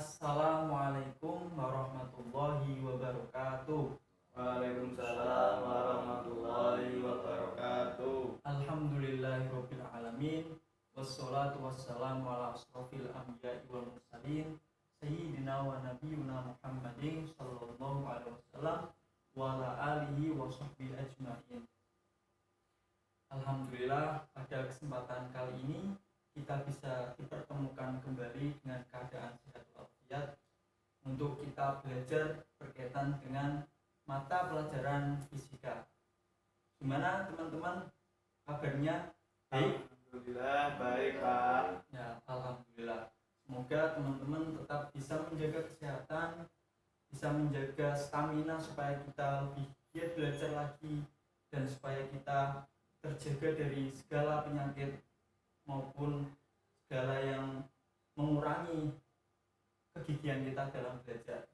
Assalamualaikum warahmatullahi wabarakatuh. Waalaikumsalam warahmatullahi wabarakatuh. Alhamdulillahirabbil alamin. Wassalatu wassalamu ala asrofil anbiya'i wal mursalin sayyidina wa nabiyuna Muhammadin sallallahu alaihi wasallam wa ala alihi wa sahbihi ajma'in. Alhamdulillah, pada kesempatan kali ini kita bisa dipertemukan kembali dengan keadaan sehat walafiat untuk kita belajar berkaitan dengan mata pelajaran fisika. Gimana teman-teman kabarnya? Baik? Alhamdulillah baik Pak. Ya, alhamdulillah. Semoga teman-teman tetap bisa menjaga kesehatan, bisa menjaga stamina supaya kita lebih giat belajar lagi dan supaya kita terjaga dari segala penyakit maupun segala yang mengurangi kegigihan kita dalam belajar.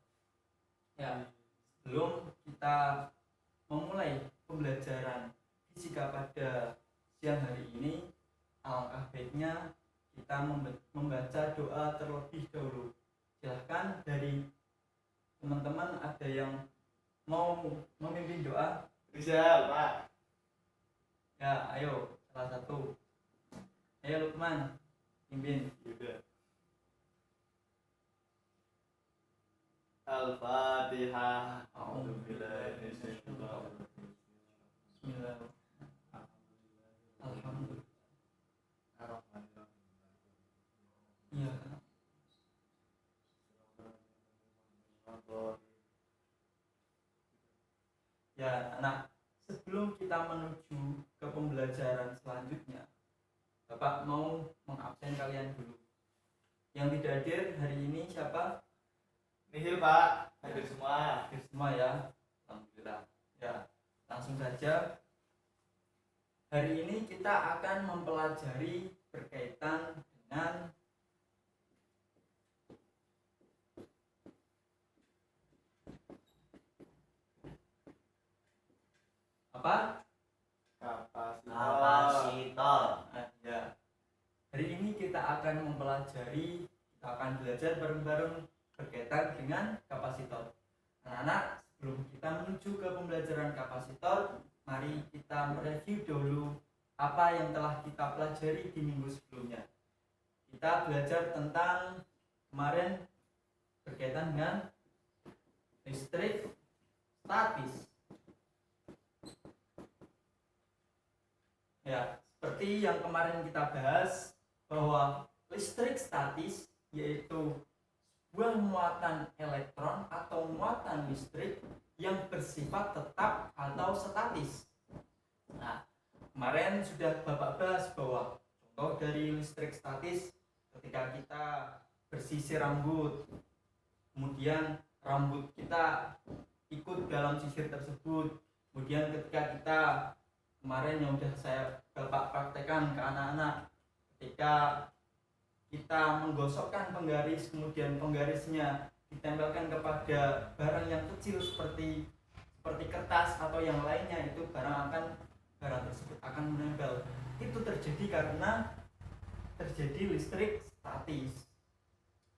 Ya, sebelum kita memulai pembelajaran fisika pada siang hari ini, alangkah baiknya kita membaca doa terlebih dahulu. Silahkan dari teman-teman ada yang mau memimpin doa? Bisa Pak. Ya, ayo salah satu. Ayo Lukman, pimpin. Yaudah. Al-Fatihah. A'udzubillahi minasyaitonir rajim. Bismillah. Alhamdulillah. Iya. Ya, anak, sebelum kita menuju ke pembelajaran selanjutnya, Bapak mau mengabsen kalian dulu. Yang tidak hadir hari ini siapa? Nihil Pak. Hadir semua. Hadir semua ya. Alhamdulillah. Ya, langsung saja. Hari ini kita akan mempelajari berkaitan dengan apa? Kapasitor. Nah, ya. Hari ini kita akan belajar bareng-bareng berkaitan dengan kapasitor. Anak-anak, sebelum kita menuju ke pembelajaran kapasitor, mari kita mereview dulu apa yang telah kita pelajari di minggu sebelumnya. Kita belajar tentang kemarin berkaitan dengan listrik statis. Ya, seperti yang kemarin kita bahas bahwa listrik statis yaitu sebuah muatan elektron atau muatan listrik yang bersifat tetap atau statis. Nah, kemarin sudah Bapak bahas bahwa contoh dari listrik statis ketika kita bersisir rambut, kemudian rambut kita ikut dalam sisir tersebut, kemudian ketika kita kemarin yang sudah saya Bapak praktekkan ke anak-anak, ketika kita menggosokkan penggaris, kemudian penggarisnya ditempelkan kepada barang yang kecil seperti kertas atau yang lainnya, itu barang tersebut akan menempel. Itu terjadi karena terjadi listrik statis.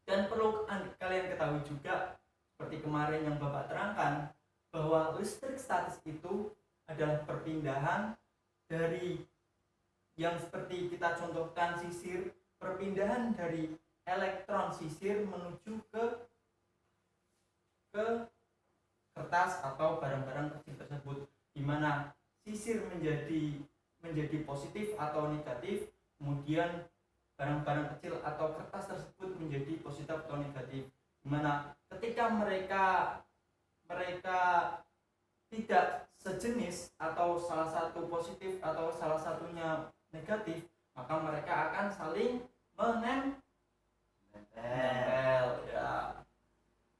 Dan perlu kalian ketahui juga, seperti kemarin yang Bapak terangkan, bahwa listrik statis itu adalah perpindahan dari yang seperti kita contohkan sisir, perpindahan dari elektron sisir menuju ke kertas atau barang-barang kecil tersebut, di mana sisir menjadi positif atau negatif, kemudian barang-barang kecil atau kertas tersebut menjadi positif atau negatif, di mana ketika mereka tidak sejenis atau salah satu positif atau salah satunya negatif, maka mereka akan saling menempel.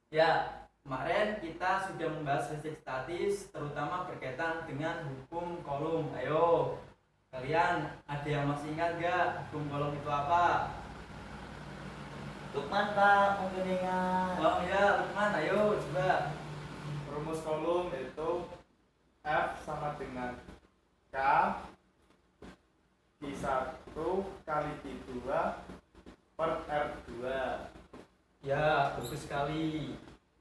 Ya, kemarin kita sudah membahas listrik statis, terutama berkaitan dengan hukum Coulomb. Ayo, kalian ada yang masih ingat gak hukum Coulomb itu apa? Lukman Pak, mungkin ingat. Oh ya, Lukman, ayo coba. Rumus Coulomb itu F sama dengan K Q1 kali Q2 per R2. Ya, bagus sekali.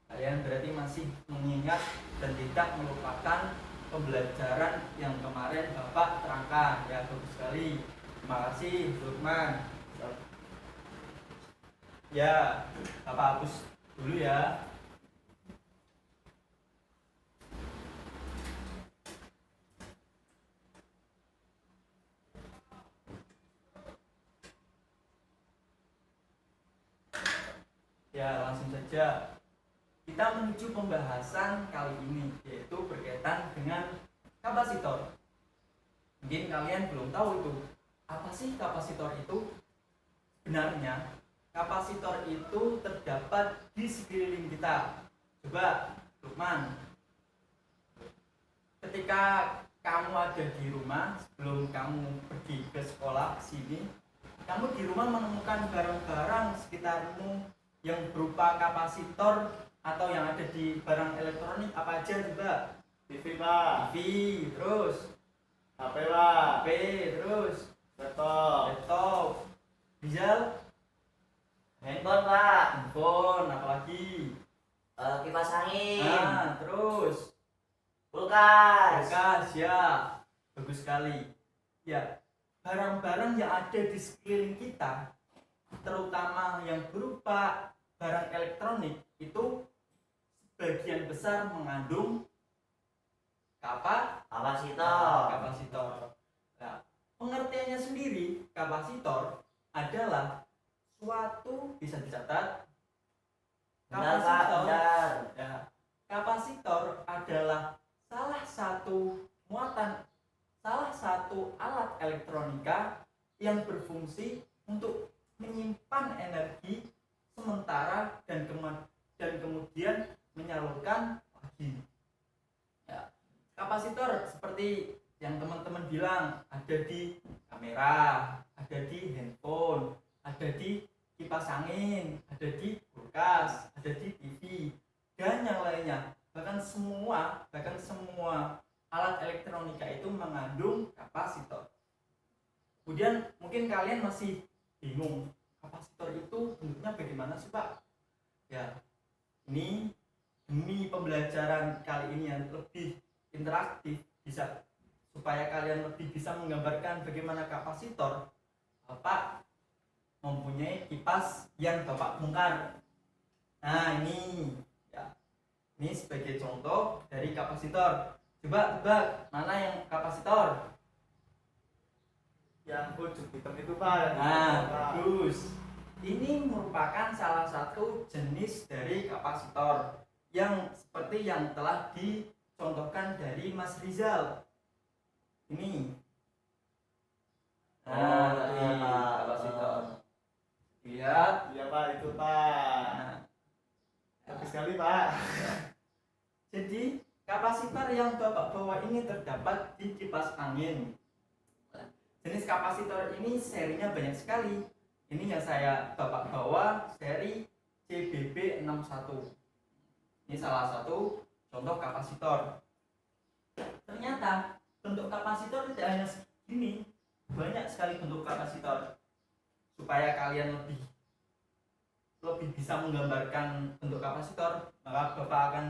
Kalian berarti masih mengingat dan tidak melupakan pembelajaran yang kemarin Bapak terangkan. Ya, bagus sekali. Terima kasih, Lukman. Ya, Bapak hapus dulu ya. Ya, langsung saja. Kita menuju pembahasan kali ini, yaitu berkaitan dengan kapasitor. Mungkin kalian belum tahu itu. Apa sih kapasitor itu? Sebenarnya, kapasitor itu terdapat di sekeliling kita. Coba, Lukman. Ketika kamu ada di rumah, sebelum kamu pergi ke sekolah sini, kamu di rumah menemukan barang-barang sekitarmu yang berupa kapasitor atau yang ada di barang elektronik apa aja coba? TV pak, TV, terus HP pak, HP, terus laptop, laptop, Rizal, handphone pak, handphone, apalagi? kipas angin, Nah, terus kulkas, kulkas, ya, bagus sekali. Ya, barang-barang yang ada di sekeliling kita, terutama yang berupa barang elektronik, itu sebagian besar mengandung kapasitor. Nah, pengertiannya sendiri, kapasitor adalah suatu, bisa dicatat, kapasitor. Ya, kapasitor adalah salah satu alat elektronika yang berfungsi untuk menyimpan energi sementara dan kemudian menyalurkan lagi. Ya, kapasitor seperti yang teman-teman bilang ada di kamera, ada di handphone, ada di kipas angin, ada di kulkas, ada di TV dan yang lainnya. Bahkan semua alat elektronika itu mengandung kapasitor. Kemudian mungkin kalian masih bingung, kapasitor itu bentuknya bagaimana sih Pak? Ya, ini demi pembelajaran kali ini yang lebih interaktif, supaya kalian lebih bisa menggambarkan bagaimana kapasitor, Bapak mempunyai kipas yang Bapak bongkar. Nah, ini ya, ini sebagai contoh dari kapasitor. Coba tebak mana yang kapasitor? yang ujung hitam itu pak. Nah, bagus. Ini merupakan salah satu jenis dari kapasitor yang seperti yang telah dicontohkan dari Mas Rizal. Ini. Nah, ini kapasitor. Lihat. Iya pak, itu pak. Nah, Bagus sekali pak. jadi kapasitor yang Bapak bawa ini terdapat di kipas angin. Jenis kapasitor ini serinya banyak sekali. Ini yang Bapak bawa seri CBB61. Ini salah satu contoh kapasitor. Ternyata bentuk kapasitor tidak hanya segini, banyak sekali bentuk kapasitor. Supaya kalian lebih bisa menggambarkan bentuk kapasitor, maka Bapak akan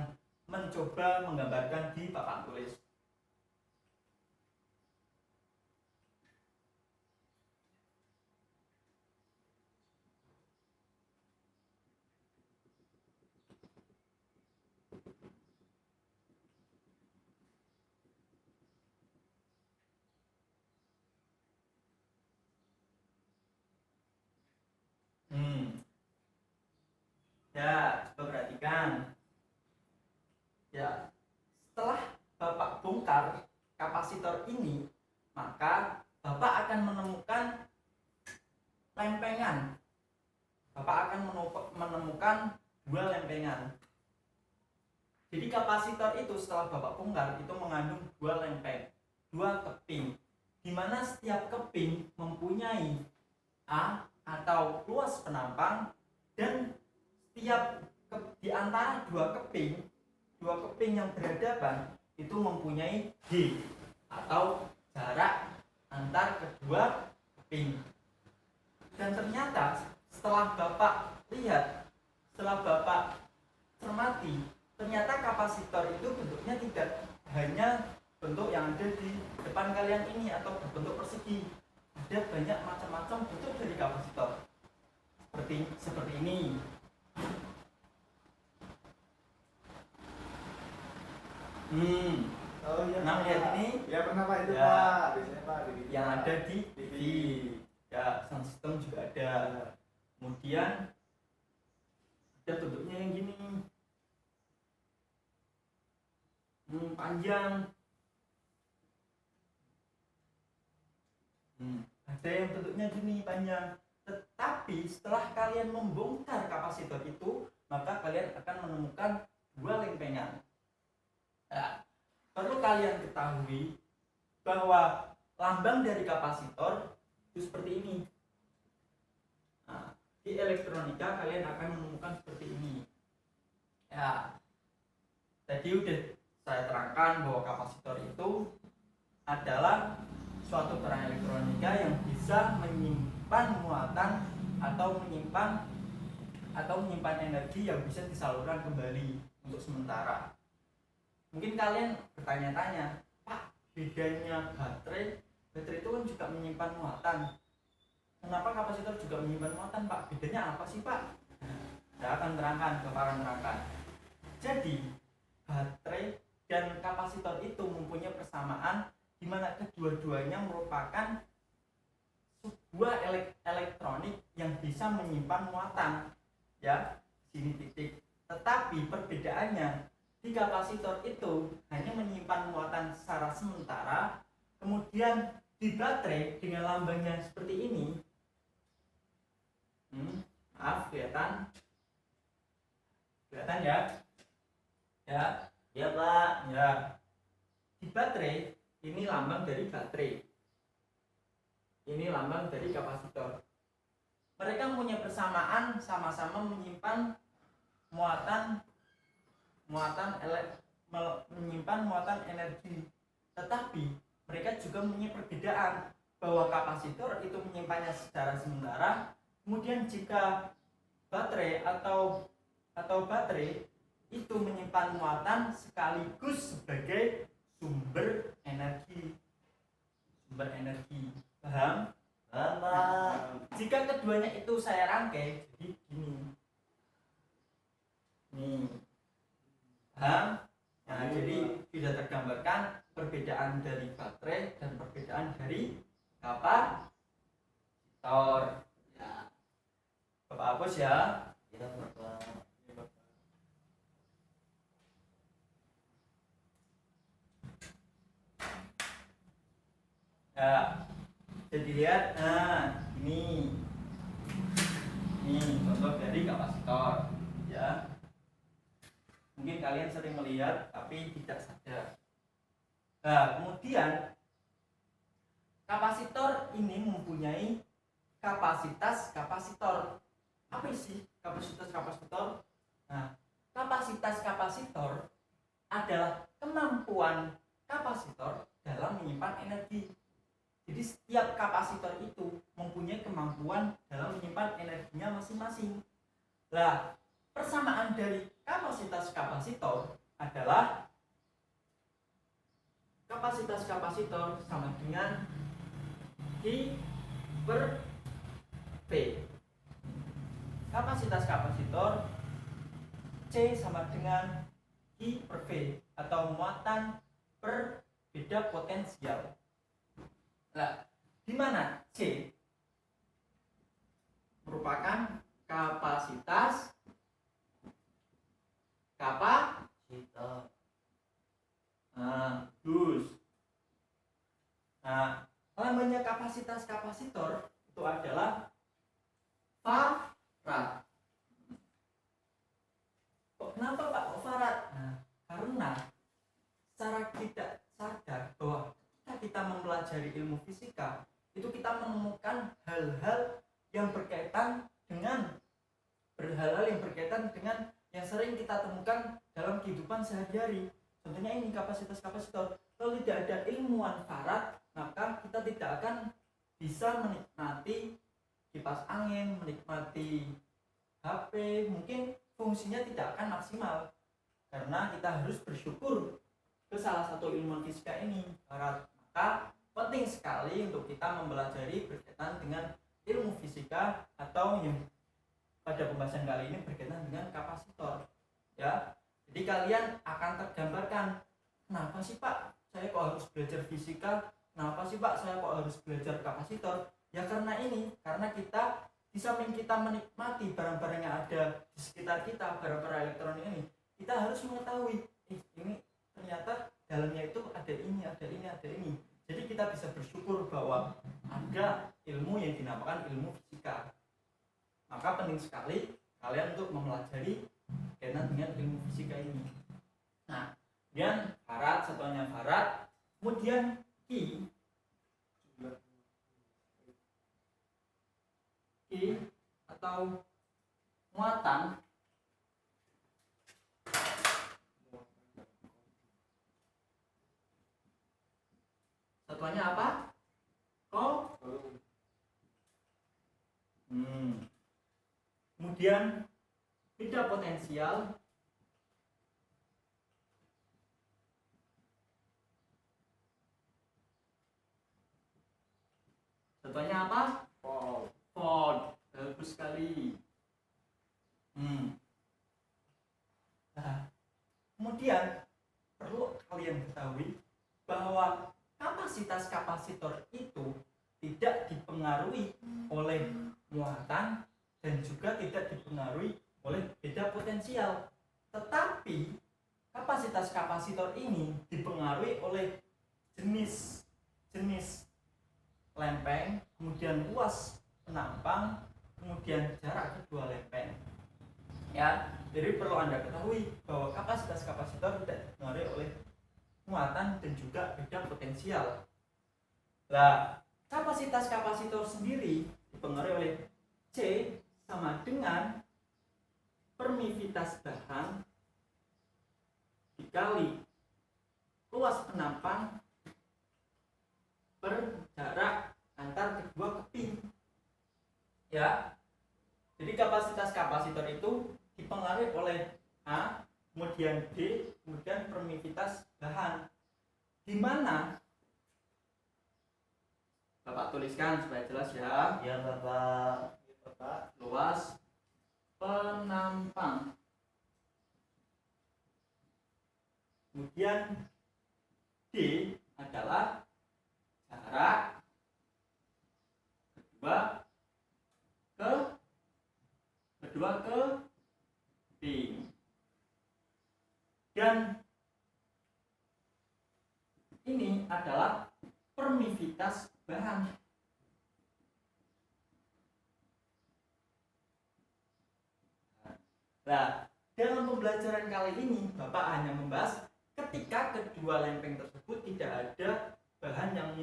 mencoba menggambarkan di papan tulis. Ya, coba perhatikan. Ya, setelah Bapak bongkar kapasitor ini, maka Bapak akan menemukan lempengan. Bapak akan menemukan dua lempengan. Jadi kapasitor itu setelah Bapak bongkar itu mengandung dua lempeng, dua keping, di mana setiap keping mempunyai A atau luas penampang, dan setiap di antara dua keping yang berhadapan itu mempunyai D atau jarak antar kedua keping. Dan ternyata setelah Bapak lihat setelah Bapak cermati, ternyata kapasitor itu bentuknya tidak hanya bentuk yang ada di depan kalian ini atau berbentuk persegi. Ada banyak macam-macam bentuk dari kapasitor. Seperti ini. Oh iya. Nah, lihat ini. Ya pernah Pak itu Ya. Pak. Biasanya Pak di Yang ada di TV. TV. Ya, sound system juga ada. Kemudian ada bentuknya yang gini. Panjang. Ada yang bentuknya gini panjang. Tetapi setelah kalian membongkar kapasitor itu, maka kalian akan menemukan dua lempengan. Nah, perlu kalian ketahui bahwa lambang dari kapasitor itu seperti ini. Nah, di elektronika kalian akan menemukan seperti ini. Ya, tadi udah saya terangkan bahwa kapasitor itu adalah suatu barang elektronika yang bisa menyimpan muatan atau menyimpan energi yang bisa disalurkan kembali untuk sementara. Mungkin kalian bertanya-tanya, Pak, bedanya baterai itu kan juga menyimpan muatan. Kenapa kapasitor juga menyimpan muatan, Pak? Bedanya apa sih, Pak? Saya akan terangkan. Jadi, baterai dan kapasitor itu mempunyai persamaan di mana kedua-duanya merupakan sebuah elektronik yang bisa menyimpan muatan, ya, sini titik. Tetapi perbedaannya di kapasitor itu hanya menyimpan muatan secara sementara, kemudian di baterai dengan lambangnya seperti ini, maaf kelihatan ya, ya Pak, ya. Di baterai ini lambang dari baterai, ini lambang dari kapasitor. Mereka punya persamaan, sama-sama menyimpan menyimpan muatan energi. Tetapi mereka juga punya perbedaan bahwa kapasitor itu menyimpannya secara sementara, kemudian jika baterai atau baterai itu menyimpan muatan sekaligus sebagai sumber energi. Paham? Jika keduanya itu saya rangkai jadi gini. Nih. Paham? Nah, jadi sudah tergambarkan perbedaan dari baterai dan perbedaan dari kapasitor. Ya. Bapak hapus ya. Ya, Bapak. Ya, jadi lihat, nah ini contoh dari kapasitor, ya. Mungkin kalian sering melihat tapi tidak sadar. Nah, kemudian kapasitor ini mempunyai kapasitas kapasitor. Apa sih kapasitas kapasitor? Nah, kapasitas kapasitor adalah kemampuan kapasitor dalam menyimpan energi. Jadi setiap kapasitor itu mempunyai kemampuan dalam menyimpan energinya masing-masing. Nah, persamaan dari kapasitas kapasitor adalah kapasitas kapasitor sama dengan I per P. Kapasitas kapasitor C sama dengan I per V atau muatan per beda potensial. Nah, di mana C merupakan kapasitas kapasitor. Nah, lambangnya kapasitas kapasitor itu adalah farad. Kok kenapa Pak kok farad? Nah, karena secara tidak sadar bahwa kita mempelajari ilmu fisika itu kita menemukan hal-hal yang berkaitan dengan yang sering kita temukan dalam kehidupan sehari-hari. Contohnya ini kapasitas kapasitor. Kalau tidak ada ilmuwan farad, maka kita tidak akan bisa menikmati kipas angin, menikmati HP, mungkin fungsinya tidak akan maksimal, karena kita harus bersyukur ke salah satu ilmu fisika ini, Barat. Maka penting sekali untuk kita mempelajari berkaitan dengan ilmu fisika atau yang pada pembahasan kali ini berkaitan dengan kapasitor ya. Jadi kalian akan tergambarkan, kenapa sih Pak saya kok harus belajar fisika, kenapa sih Pak saya kok harus belajar kapasitor? Ya karena ini, karena kita di samping kita menikmati barang-barang yang ada di sekitar kita, barang-barang elektronik ini, kita harus mengetahui ini ternyata dalamnya itu ada ini, ada ini, ada ini. Jadi kita bisa bersyukur bahwa ada ilmu yang dinamakan ilmu fisika. Maka penting sekali kalian untuk mempelajari berkaitan dengan ilmu fisika ini. Nah, kemudian Barat, satuannya Barat, kemudian Ki atau muatan, satuannya apa? Kemudian beda potensial, satuannya apa? Volt. Bagus sekali. Nah, kemudian perlu kalian ketahui bahwa kapasitas kapasitor itu tidak dipengaruhi oleh muatan dan juga tidak dipengaruhi oleh beda potensial, tetapi kapasitas kapasitor ini dipengaruhi oleh jenis lempeng, kemudian luas penampang, kemudian jarak kedua lempeng ya. Jadi perlu Anda ketahui bahwa kapasitas kapasitor tidak dipengaruhi oleh muatan dan juga beda potensial. Nah, kapasitas kapasitor sendiri dipengaruhi oleh C sama dengan permisivitas bahan dikali luas penampang per jarak antar kedua keping ya. Jadi kapasitas kapasitor itu dipengaruhi oleh A, kemudian D, kemudian permisivitas bahan, di mana Bapak tuliskan supaya jelas ya. Ya Bapak. Luas penampang, kemudian D adalah jarak kedua ke keping, dan ini adalah permisivitas bahan. Nah, dalam pembelajaran kali ini Bapak hanya membahas ketika kedua lempeng tersebut tidak ada bahan yang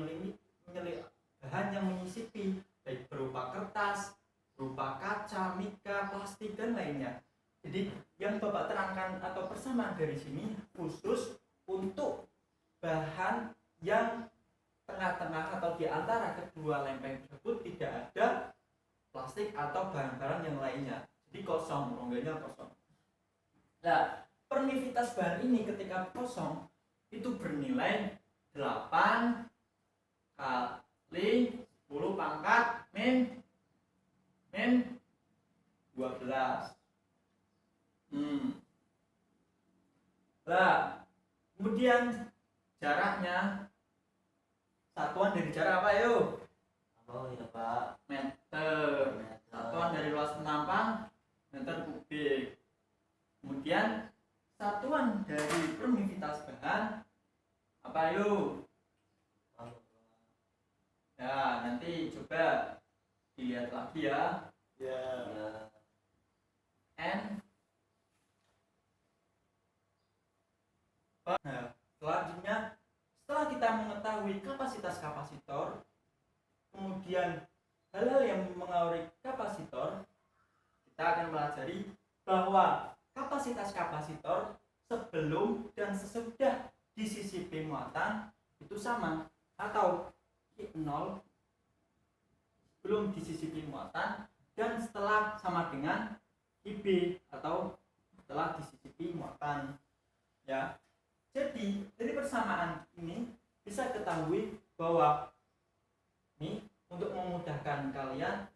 menyisipi, baik berupa kertas, berupa kaca, mika, plastik dan lainnya. Jadi yang Bapak terangkan atau persamaan dari sini khusus untuk bahan yang tengah-tengah atau di antara kedua lempeng tersebut tidak ada plastik atau barang-barang yang lainnya. Jadi kosong, rongganya kosong. Nah, permisivitas bahan ini ketika kosong itu bernilai 8 kali 10 pangkat min 12. Nah, kemudian jaraknya, satuan dari jarak apa yuk? Oh ya Pak. Meter. Satuan dari luas penampang meter kubik. Kemudian satuan dari permisivitas bahan apa yuk? Ya, nanti coba dilihat lagi ya. Ya. N. Nah, selanjutnya setelah kita mengetahui kapasitas kapasitor, kemudian hal-hal yang mengauri kapasitor, kita akan pelajari bahwa kapasitas kapasitor sebelum dan sesudah disisipi muatan itu sama, atau I0 belum disisipi muatan dan setelah sama dengan IB atau setelah disisipi muatan. Ya, jadi dari persamaan ini bisa ketahui bahwa ini untuk memudahkan kalian,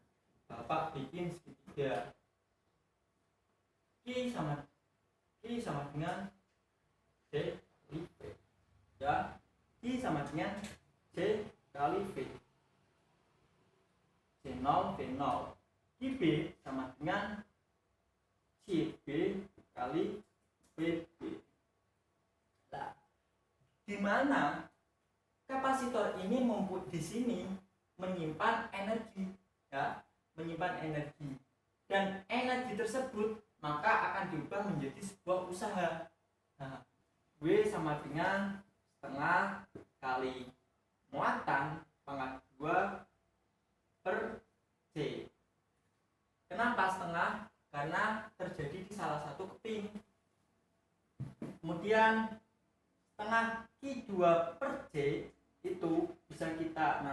Bapak bikin segitiga. Q sama dengan C kali V. Ya, Q sama dengan C kali V. C0 V0. QB sama dengan CB kali VB. Nah, di mana kapasitor ini di sini menyimpan energi, ya, menyimpan energi, dan energi tersebut maka akan diubah menjadi sebuah usaha. Nah, W sama dengan setengah kali muatan pangkat 2 per C. Kenapa setengah? Karena terjadi di salah satu keping. Kemudian setengah Q2 per C itu bisa kita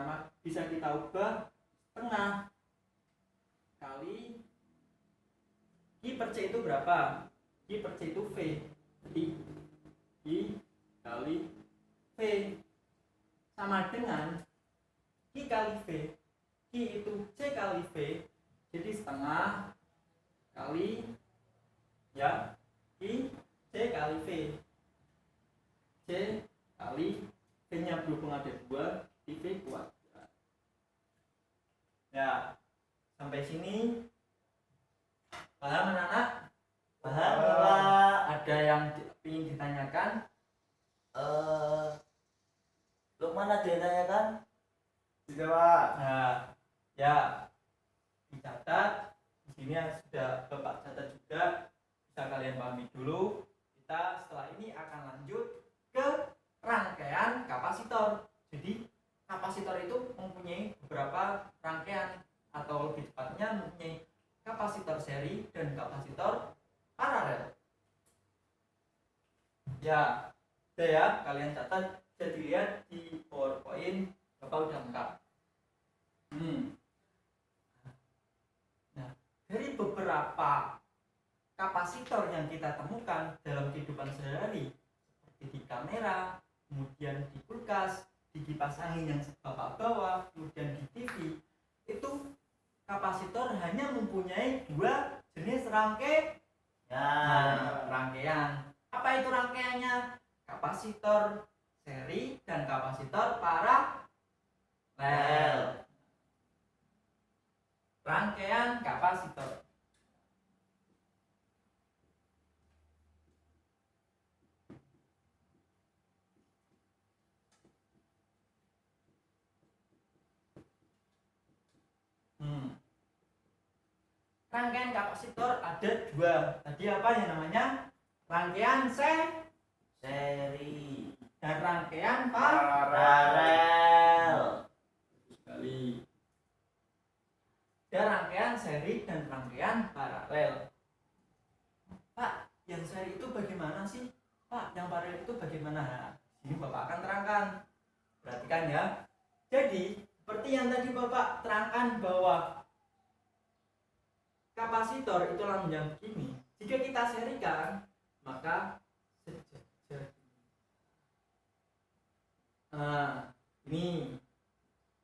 ubah setengah kali Q per C itu berapa? Q per C itu V. Q kali V sama dengan Q kali V. Q itu C kali V, jadi setengah kali, ya, Q C kali V. C kali V nya berhubung ada 2, V kuadrat. Ya, sampai sini paham anak-anak? Paham ya, Pak? Ada yang ingin ditanyakan? Lukman ada yang tanyakan? Tidak, Pak. Nah, ya, dicatat. Di sini sudah Bapak catat juga, bisa kalian pahami dulu. Kita setelah ini akan lanjut ke rangkaian kapasitor. Jadi kapasitor itu mempunyai beberapa rangkaian, atau lebih tepatnya mempunyai kapasitor seri dan kapasitor paralel. Ya, udah ya, kalian catat, bisa dilihat di PowerPoint, Bapak udah lengkap. Nah, dari beberapa kapasitor yang kita temukan dalam kehidupan sehari-hari, seperti di kamera, kemudian di kulkas, di kipas angin yang Bapak bawa, kemudian di TV, itu kapasitor hanya mempunyai 2 jenis rangkaian. Apa itu rangkaiannya? Kapasitor seri dan kapasitor paralel. Rangkaian kapasitor. Rangkaian kapasitor ada 2. Tadi apa yang namanya? Rangkaian Seri dan rangkaian paralel. sekali. Ada rangkaian seri dan rangkaian paralel. Pak, yang seri itu bagaimana sih? Pak, yang paralel itu bagaimana? Nah, sini Bapak akan terangkan. Perhatikan ya. Jadi, seperti yang tadi Bapak terangkan bahwa kapasitor itulah yang begini. Jika kita serikan, maka sejajar. Nah, ini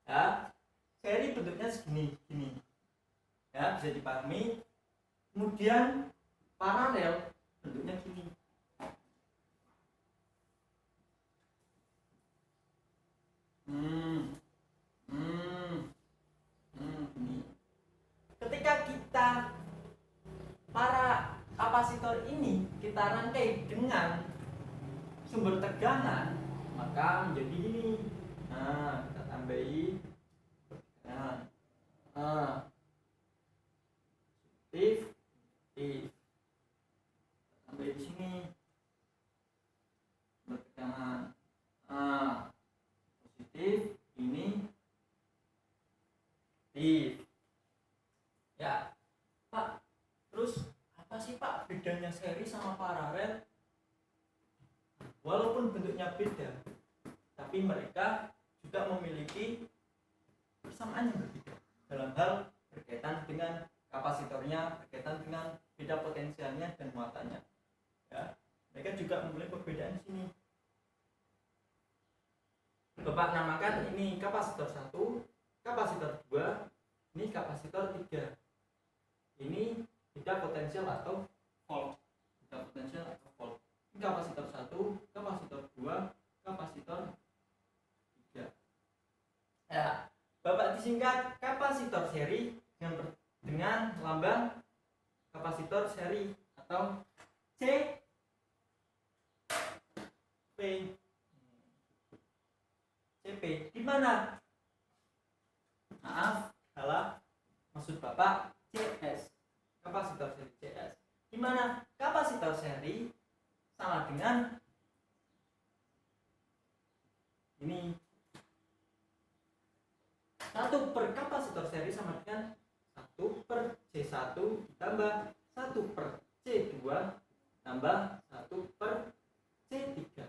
ya, seri bentuknya segini, gini. Ya, bisa dipahami. Kemudian paralel bentuknya gini. Gini. Ketika kita para kapasitor ini kita rangkai dengan sumber tegangan, maka menjadi ini. Nah, kita tambahi tegangan. Positif. Tambah di sini sumber tegangan. Positif, ini positif. Ya, Pak. Terus apa sih Pak bedanya seri sama paralel? Walaupun bentuknya beda, tapi mereka juga memiliki persamaan yang berbeda dalam hal berkaitan dengan kapasitornya, berkaitan dengan beda potensialnya dan muatannya. Mereka juga mempunyai perbedaan di sini. Bapak namakan ini kapasitor 1, kapasitor 2, ini kapasitor 3. Ini beda potensial atau volt. Beda potensial atau volt. Ini kapasitor 1, kapasitor 2, kapasitor 3. Ya, Bapak disingkat kapasitor seri dengan lambang kapasitor seri atau C P. CP di mana? Maaf, salah. Maksud Bapak CS. Kapasitor seri CS. Di mana kapasitor seri sama dengan ini. 1 per kapasitor seri sama dengan 1 per C1 ditambah 1 per C2 tambah 1 per C3.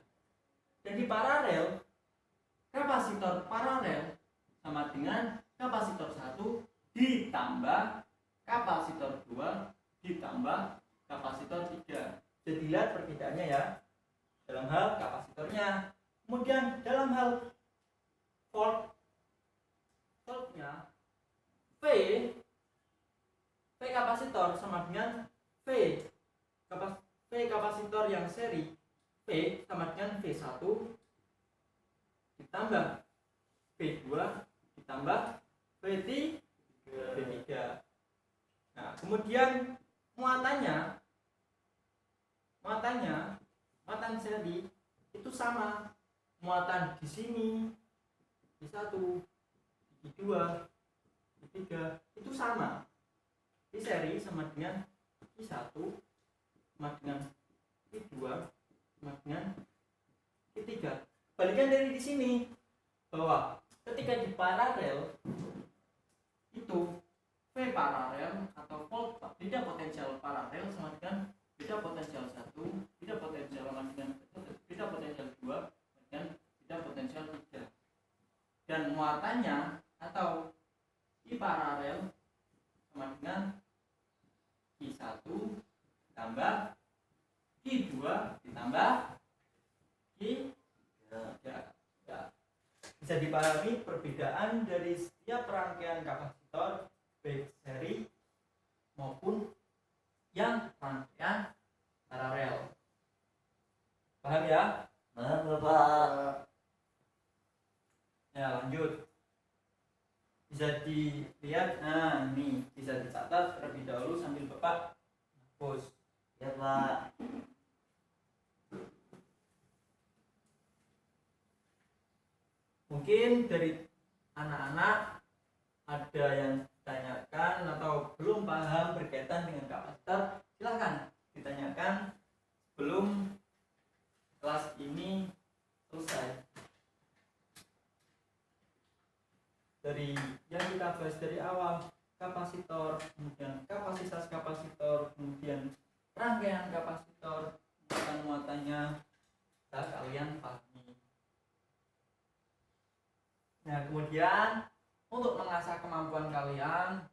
Dan di paralel, kapasitor paralel sama dengan kapasitor 1 ditambah kapasitor 2 ditambah kapasitor 3. Jadi lihat perbedaannya ya dalam hal kapasitornya. Kemudian dalam hal voltnya V kapasitor sama dengan V kapasitor yang seri, V sama dengan V1 ditambah V2 ditambah V3. Nah, kemudian muatan seri itu sama. Muatan di sini V1, V2, V3 itu sama. Di seri sama dengan V1 sama dengan V2 sama dengan V3. Balikan dari di sini bahwa ketika di paralel itu V paralel atau volt beda potensial paralel sama dengan beda potensial 1, beda potensial sama dengan beda potensial 2 dan beda potensial 3. Dan muatannya atau I paralel sama dengan I1 ditambah I2 ditambah I3. Ya. Bisa dipahami perbedaan dari setiap rangkaian kapasitor baik seri maupun yang rangkaian paralel. Paham ya? Paham Bapak. Ya, lanjut. Bisa dilihat, nah ini bisa dicatat terlebih dahulu sambil Bapak hapus. Ya Pak. Mungkin dari anak-anak ada yang ditanyakan atau belum paham berkaitan dengan kapasitor, silahkan ditanyakan sebelum kelas ini selesai. Dari yang kita bahas dari awal, kapasitor, kemudian kapasitas kapasitor, kemudian rangkaian kapasitor, muatan-muatannya, kalian pahami. Nah, kemudian untuk mengasah kemampuan kalian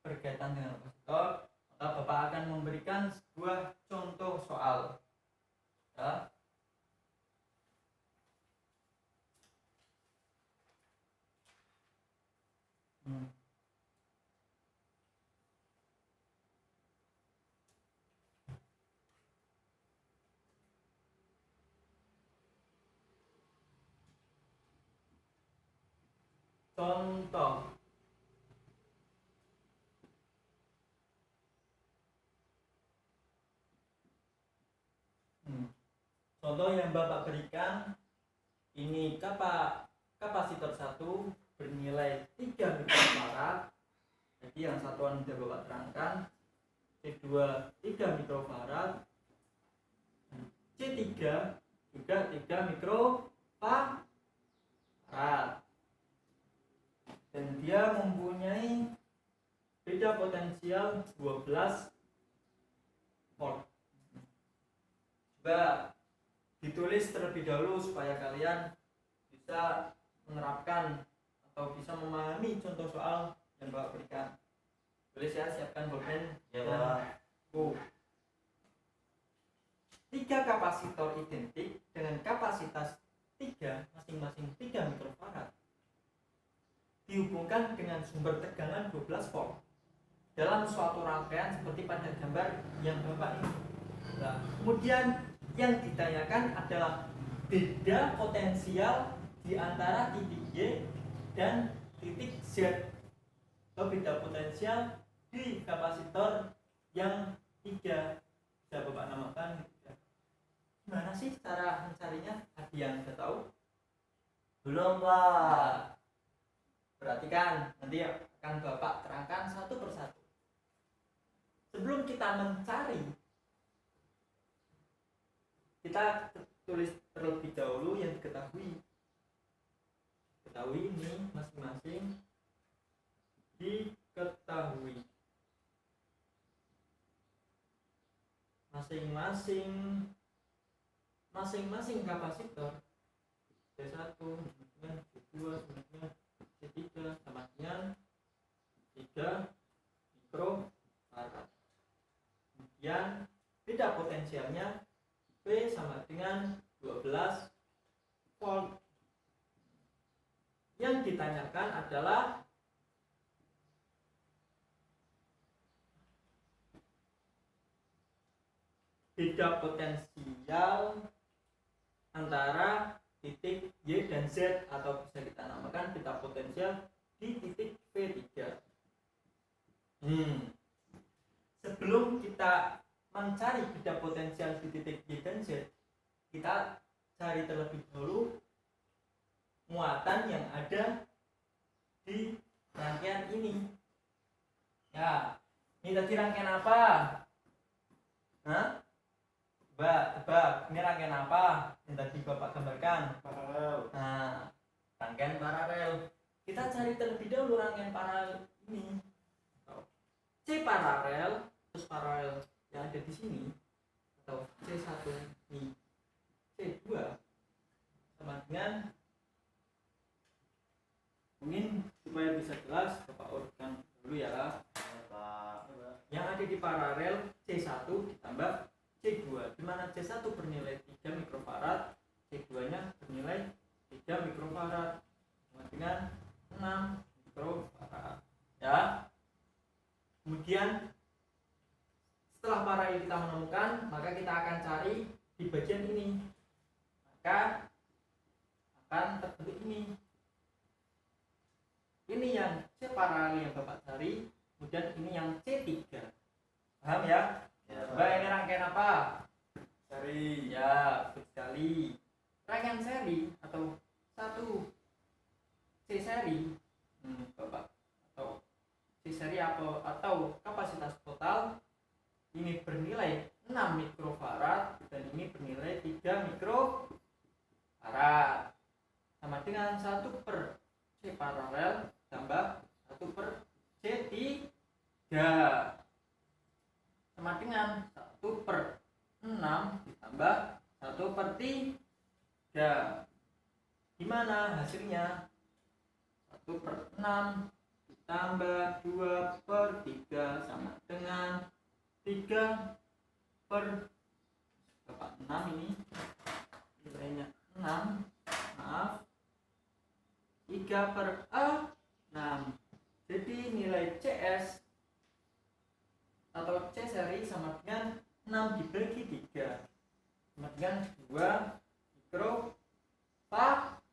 berkaitan dengan kapasitor, maka Bapak akan memberikan sebuah contoh soal. Ya. Contoh. Contoh yang Bapak berikan ini kapasitor 1 bernilai 3 mikrofarad. Jadi yang satuan sudah Bapak terangkan. C2 3 mikrofarad. C3 juga 3 mikrofarad. Dan dia mempunyai beda potensial 12 volt. Coba ditulis terlebih dahulu supaya kalian bisa menerapkan atau bisa memahami contoh soal yang Bapak berikan. Tulis ya, siapkan pulpen. Ya Pak. 3 kapasitor identik dengan kapasitas 3 masing-masing 3 mikrofarad dihubungkan dengan sumber tegangan 12 volt dalam suatu rangkaian seperti pada gambar yang Bapak ini. Nah, kemudian yang ditanyakan adalah beda potensial di antara titik Y dan titik Z, atau beda potensial di kapasitor yang 3 bisa Bapak namakan. Gimana sih cara mencarinya? Ada yang sudah tahu? Belum, Pak. Perhatikan, nanti akan Bapak terangkan satu persatu. Sebelum kita mencari, kita tulis terlebih dahulu yang diketahui. Ketahui ini masing-masing diketahui. Masing-masing kapasitor C1 dengan C2 dengan C3 sama dengan 3 mikrofarad. Kemudian beda potensialnya V sama dengan 12 volt. Yang ditanyakan adalah beda potensial antara titik Y dan Z, atau bisa kita namakan beda potensial di titik V3. Sebelum kita mencari beda potensial di titik Y dan Z, kita cari terlebih dahulu muatan yang ada di rangkaian ini. Ya, ini tadi rangkaian apa? Tebak, ini rangkaian apa yang tadi Bapak gambarkan? Paralel. Nah, rangkaian paralel. Kita cari terlebih dahulu rangkaian paralel ini. C paralel, terus paralel yang ada di sini, atau C1 ini, C2 sama dengan, mungkin supaya bisa jelas Bapak urutkan dulu ya. Pak. Yang ada di paralel C1 ditambah C2, di mana C1 bernilai 3 mikrofarad, C2 nya bernilai 3 mikrofarad sama dengan 6 mikrofarad ya. Kemudian setelah paralel kita menemukan, maka kita akan cari di bagian ini, maka akan terbentuk ini yang C paralel yang Bapak cari, kemudian ini yang C3. Paham ya? Ya, Coba ini rangkaian apa? Seri. Ya, betul sekali. Rangkaian seri atau satu C seri, Bapak, atau C seri atau kapasitas total ini bernilai 6 mikrofarad dan ini bernilai 3 mikrofarad, sama dengan 1 per C paralel tambah 1 per C3 sama dengan 1 per 6 ditambah 1 per 3. Gimana hasilnya? 1 per 6 ditambah 2 per 3 sama dengan 3 per 6, ini nilainya 6, maaf, 3 per 6. Jadi nilai CS atau C seri sama dengan 6 dibagi 3 sama dengan 2 mikrofarad.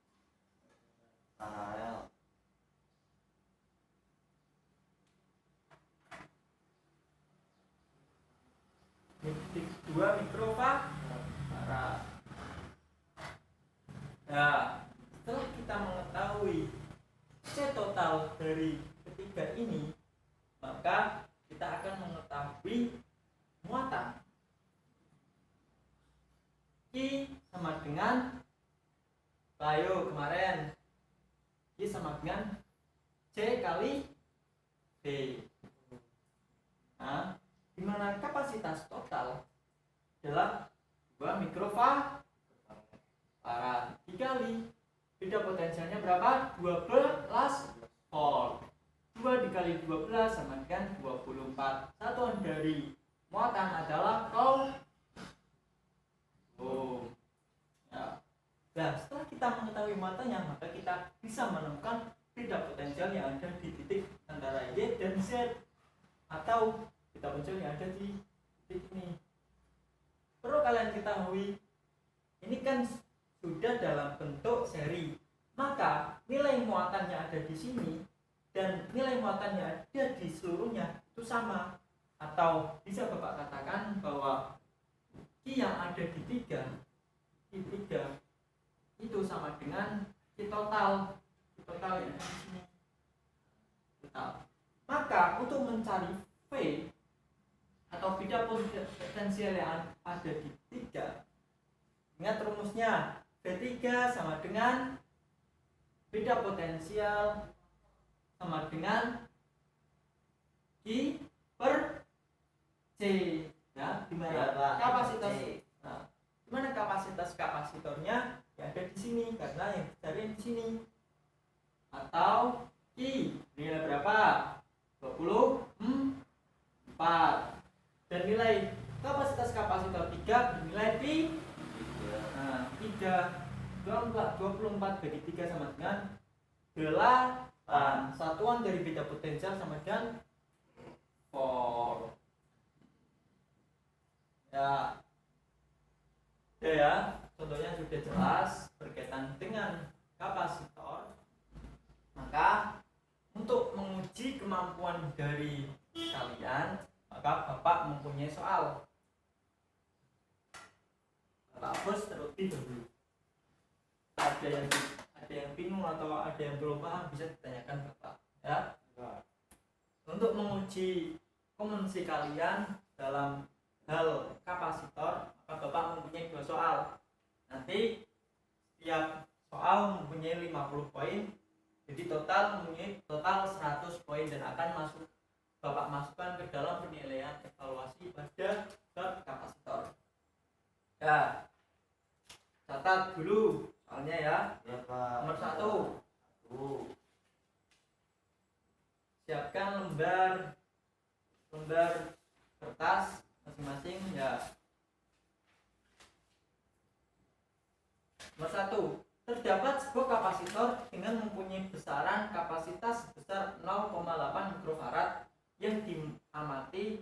Paralel. Titik 2 mikrofarad. Nah, setelah kita mengetahui C total dari ketiga ini, maka kita akan mengetahui muatan. I sama dengan, ayo kemarin, I sama dengan C kali V. Nah, di mana kapasitas total adalah 2 mikrofarad dikali beda potensialnya berapa? 12 volt. 2 dikali 12 sama dengan 24. Satuan dari muatan adalah muatannya, maka kita bisa menemukan beda potensial yang ada di titik antara Y dan Z, atau beda potensial yang ada di titik ini. Perlu kalian ketahui, ini kan sudah dalam bentuk seri, maka nilai muatan yang ada di sini dan nilai muatan yang ada di seluruhnya itu sama, atau bisa Bapak katakan bahwa Q yang ada di 3 itu sama dengan Q total yang ada di sini. Total. Maka untuk mencari V atau beda potensial yang ada di 3, ingat rumusnya, V3 sama dengan beda potensial sama dengan Q per C, ya, dimana kapasitas, nah, dimana kapasitas kapasitornya yang ada di sini, karena yang dicari di sini, atau Q nilai berapa? 24, dan nilai kapasitas kapasitor 3 bernilai pi. Nah, 24 bagi 3 sama dengan 8. Satuan dari beda potensial sama dengan 4. Ya, contohnya sudah jelas berkaitan dengan kapasitor. Maka untuk menguji kemampuan dari kalian, maka Bapak mempunyai soal. Bapak hapus terlebih dahulu. Ada yang bingung atau ada yang belum paham, bisa ditanyakan Bapak, ya. Untuk menguji komunikasi kalian dalam hal kapasitor, maka Bapak mempunyai 2 soal. Nanti setiap soal mempunyai 50 poin, jadi mempunyai total 100 poin, dan akan Bapak masukkan ke dalam penilaian evaluasi pada kapasitor. Ya, catat dulu soalnya ya. Nomor 1, siapkan lembar kertas masing-masing ya. Nomor 1, terdapat sebuah kapasitor dengan mempunyai besaran kapasitas sebesar 0,8 mikrofarad yang dimuati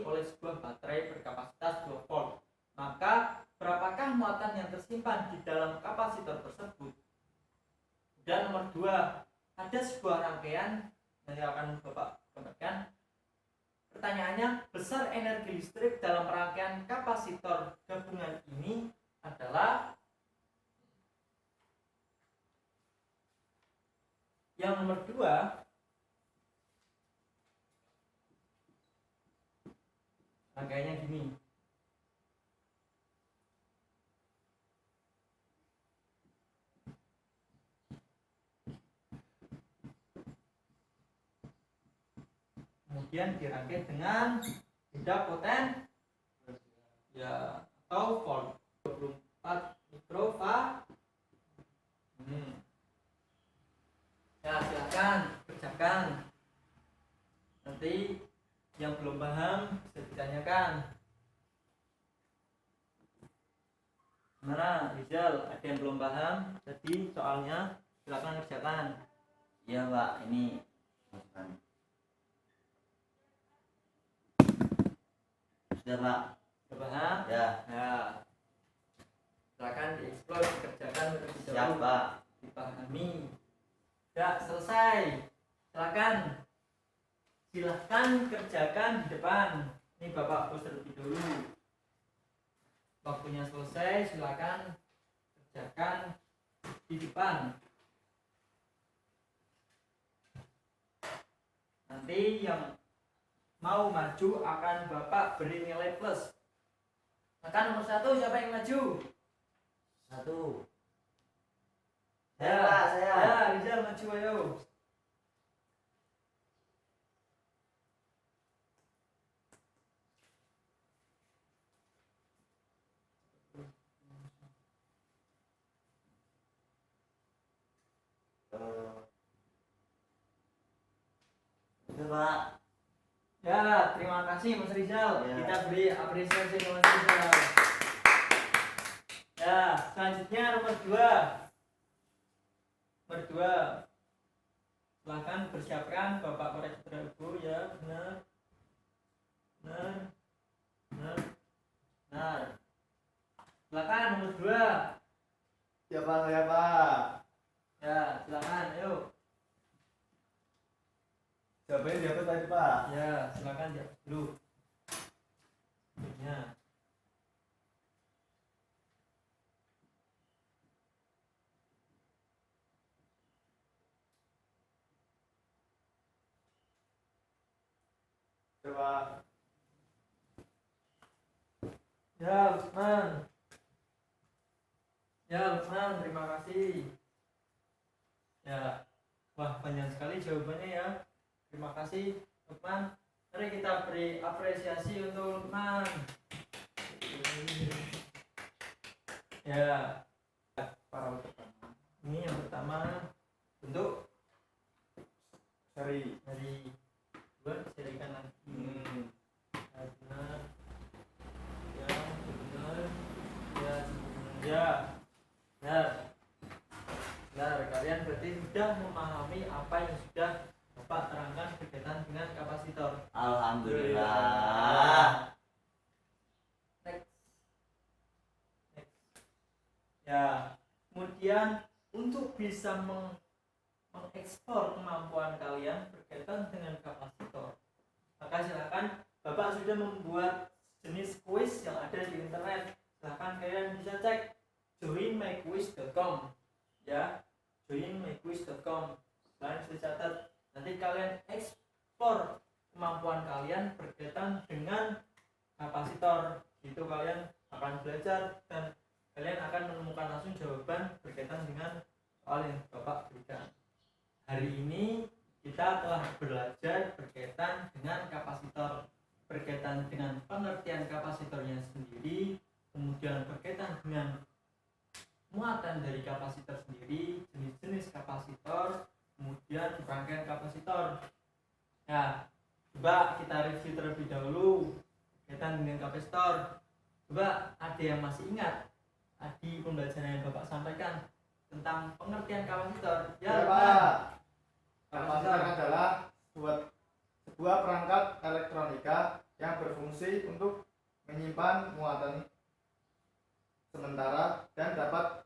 oleh sebuah baterai berkapasitas 2 volt. Maka berapakah muatan yang tersimpan di dalam kapasitor tersebut? Dan nomor 2, ada sebuah rangkaian yang akan Bapak gambarkan. Pertanyaannya, besar energi listrik dalam rangkaian kapasitor gabungan ini adalah yang nomor 2. Rangkaiannya gini. Kemudian dirangkai dengan beda poten ya, atau volt 24 mikrofarad. Ya, silakan kerjakan. Nanti yang belum paham bisa ditanyakan. Gimana Rizal, ada yang belum paham jadi soalnya? Silakan kerjakan. Iya Pak, ini masukkan. Sudah Pak. Sudah paham? Ya. Silakan dieksplor, dikerjakan terlebih Siap dahulu. Pak. Dipahami. Ya, selesai. Silahkan kerjakan di depan. Ini Bapak hapus terlebih dulu. Waktunya selesai, silakan kerjakan di depan. Nanti yang mau maju akan Bapak beri nilai plus. Maka nomor 1 siapa yang maju? 1. Ya, Saya. Ya, Rizal maju ayo. Itu Pak. Ya, terima kasih Mas Rizal. Ya. Kita beri apresiasi ke Mas Rizal. Ya, selanjutnya nomor 2. Nomor 2. Silahkan persiapkan Bapak Korektor Ibu ya, benar. Benar. Benar. Benar. Silakan nomor 2. Siapa saya Pak? Ya, silakan, ayo. Siapa yang diatur tadi Pak? Ya, silakan jawab dulu. Ya. Coba. Ya, Lukman. Ya, Lukman, terima kasih. Ya, wah panjang sekali jawabannya ya. Terima kasih, Lukman. Mari kita beri apresiasi untuk Lukman. Ya, para pertama. Ini yang pertama bentuk Seri. dari dua serikan lagi. Ya, benar. Ya, benar. Ya, benar. Ya. Benar. Benar, kalian berarti sudah memahami apa yang sudah Bapak terangkan berkaitan dengan kapasitor. Alhamdulillah. Next. Ya, kemudian untuk bisa mengekspor kemampuan kalian berkaitan dengan kapasitor, maka silakan Bapak sudah membuat jenis kuis yang ada di internet. Silakan kalian bisa cek joinmyquiz.com ya, joinmyquiz.com. Kalian bisa catat, nanti kalian ekspor kemampuan kalian berkaitan dengan kapasitor. Gitu kalian akan belajar dan kalian akan menemukan langsung jawaban berkaitan dengan soal yang Bapak berikan. Hari ini kita telah belajar berkaitan dengan kapasitor, berkaitan dengan pengertian kapasitornya sendiri, kemudian berkaitan dengan muatan dari kapasitor sendiri, jenis-jenis kapasitor, kemudian rangkaian kapasitor. Nah, coba kita review terlebih dahulu berkaitan dengan kapasitor. Coba ada yang masih ingat tadi pembelajaran yang Bapak sampaikan tentang pengertian kapasitor? Ya Pak. Kapasitor adalah sebuah perangkat elektronika yang berfungsi untuk menyimpan muatan sementara dan dapat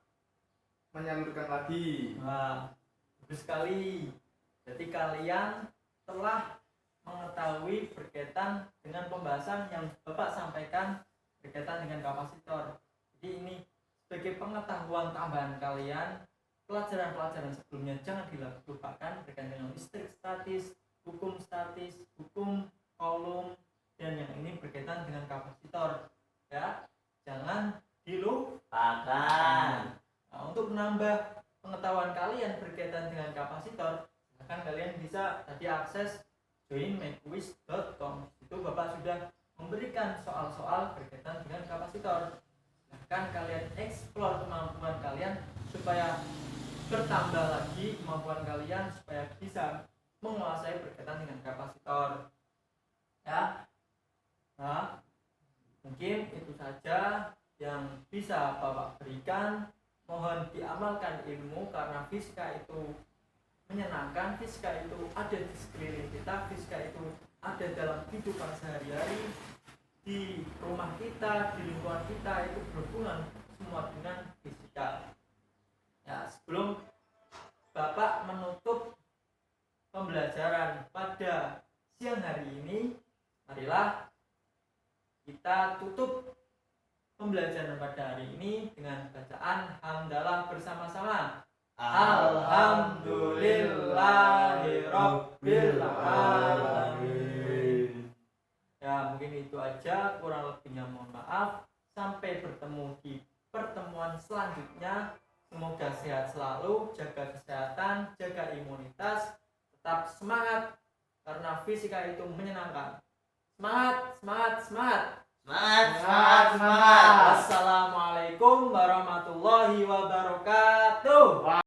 menyalurkan lagi. Wah, bagus sekali. Jadi kalian telah mengetahui berkaitan dengan pembahasan yang Bapak sampaikan berkaitan dengan kapasitor. Jadi ini sebagai pengetahuan tambahan kalian, pelajaran-pelajaran sebelumnya jangan dilupakan berkaitan dengan listrik statis, hukum Coulomb, dan yang ini berkaitan dengan kapasitor. Ya, jangan dilupakan. Nah, untuk menambah pengetahuan kalian berkaitan dengan kapasitor, silahkan kalian bisa tadi akses joinmyquiz.com. Itu Bapak sudah memberikan soal-soal berkaitan dengan kapasitor. Silahkan kalian eksplor kemampuan kalian supaya bertambah lagi kemampuan kalian supaya bisa menguasai berkaitan dengan kapasitor. Ya. Nah, mungkin itu saja yang bisa Bapak berikan. Mohon diamalkan ilmu karena fisika itu menyenangkan, fisika itu ada di sekeliling kita, fisika itu ada dalam kehidupan sehari-hari, di rumah kita, di lingkungan kita, itu berhubungan semua dengan fisika. Ya, sebelum Bapak menutup pembelajaran pada siang hari ini, marilah kita tutup pembelajaran pada hari ini dengan bacaan hamdalah bersama-sama. Alhamdulillahirabbil alamin. Ya, mungkin itu aja, kurang lebihnya mohon maaf. Sampai bertemu di pertemuan selanjutnya. Semoga sehat selalu, jaga kesehatan, jaga imunitas, tetap semangat karena fisika itu menyenangkan. Semangat, semangat, semangat. Semangat. Wassalamualaikum warahmatullahi wabarakatuh.